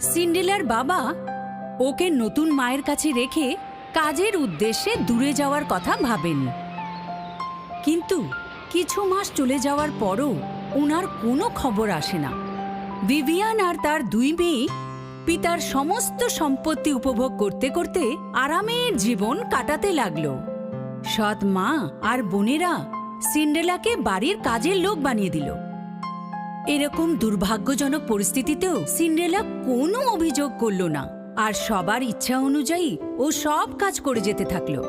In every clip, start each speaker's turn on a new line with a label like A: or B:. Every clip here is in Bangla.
A: সিন্ড্রেলার বাবা ওকে নতুন মায়ের কাছে রেখে কাজের উদ্দেশ্যে দূরে যাওয়ার কথা ভাবেন। কিন্তু কিছু মাস চলে যাওয়ার পরও ওনার কোনো খবর আসে না। ভিভিয়ান আর তার দুই মেয়ে পিতার সমস্ত সম্পত্তি উপভোগ করতে করতে আরামের জীবন কাটাতে লাগলো। সৎ মা আর বোনেরা সিন্ড্রেলাকে বাড়ির কাজের লোক বানিয়ে দিল। এরকম দুর্ভাগ্যজনক পরিস্থিতিতেও সিন্ড্রেলা কোনো অভিযোগ করল না আর সবার ইচ্ছা অনুযায়ী ও সব কাজ করে যেতে থাকলো।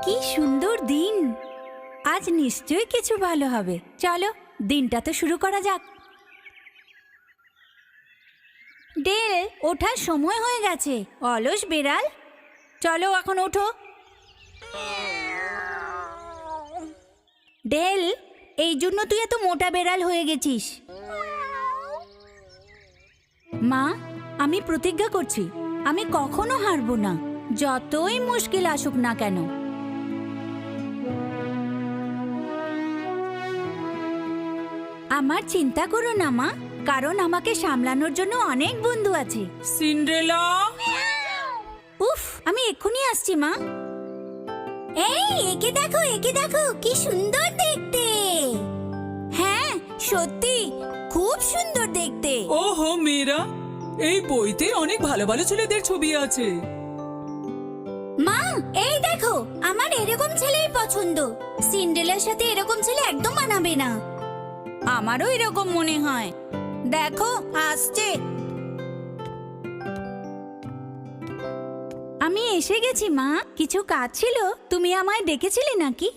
A: কি সুন্দর দিন! আজ নিশ্চয়ই কিছু ভালো হবে। চলো দিনটা তো শুরু করা যাক। ডেল, ওঠার সময় হয়ে গেছে। অলস বেড়াল, চলো এখন ওঠো। ডেল, এই জন্য তুই এত মোটা বেড়াল হয়ে গেছিস। মা, আমি প্রতিজ্ঞা করছি আমি কখনো হারবো না, যতই মুশকিল আসুক না কেন। আমার চিন্তা করো না মা, কারণ আমাকে সামলানোর জন্য অনেক বন্ধু আছে।
B: সিন্ড্রেলা,
A: উফ, আমি এক্ষুনি আসছি মা। এই একে দেখো, একে দেখো, কি সুন্দর দেখতে। হ্যাঁ সত্যি খুব সুন্দর দেখতে।
B: ওহো মেয়েরা, এই বইতে অনেক ভালো ভালো ছেলেদের ছবি আছে।
A: মা এই দেখো, আমার এরকম ছেলেই পছন্দ। সিন্ড্রেলার সাথে এরকম ছেলে একদম মানাবে না। আমারও এরকম মনে হয়। দেখো আসছে। আমি এসে গেছি মা। কিছু কাজ ছিল, তুমি আমায় ডেকেছিলে নাকি?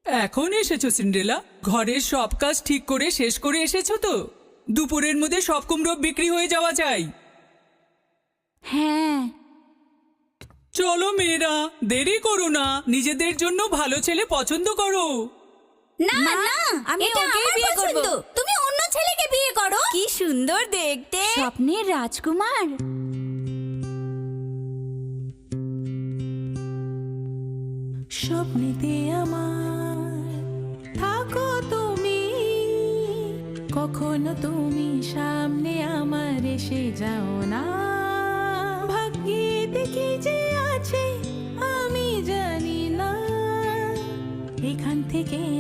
B: এখন এসেছো সিন্ড্রেলা? ঘরের সব কাজ ঠিক করে শেষ করে এসেছো তো? দুপুরের মধ্যে সব কুমড়ো বিক্রি হয়ে যাওয়া চাই।
A: হ্যাঁ।
B: চলো মেয়েরা, দেরি করো না, নিজেদের জন্য ভালো ছেলে পছন্দ করো।
A: না না, আমি ওকেই বিয়ে করব। তুমি অন্য ছেলেকে বিয়ে করো। কি সুন্দর দেখতে, স্বপ্নের রাজকুমার।
C: স্বপ্নেতে আমার থাকো তুমি, কখনো তুমি সামনে আমার এসে যাও না। ভাগ্যে দেখি যে আছে আমি জানি না, এখান থেকে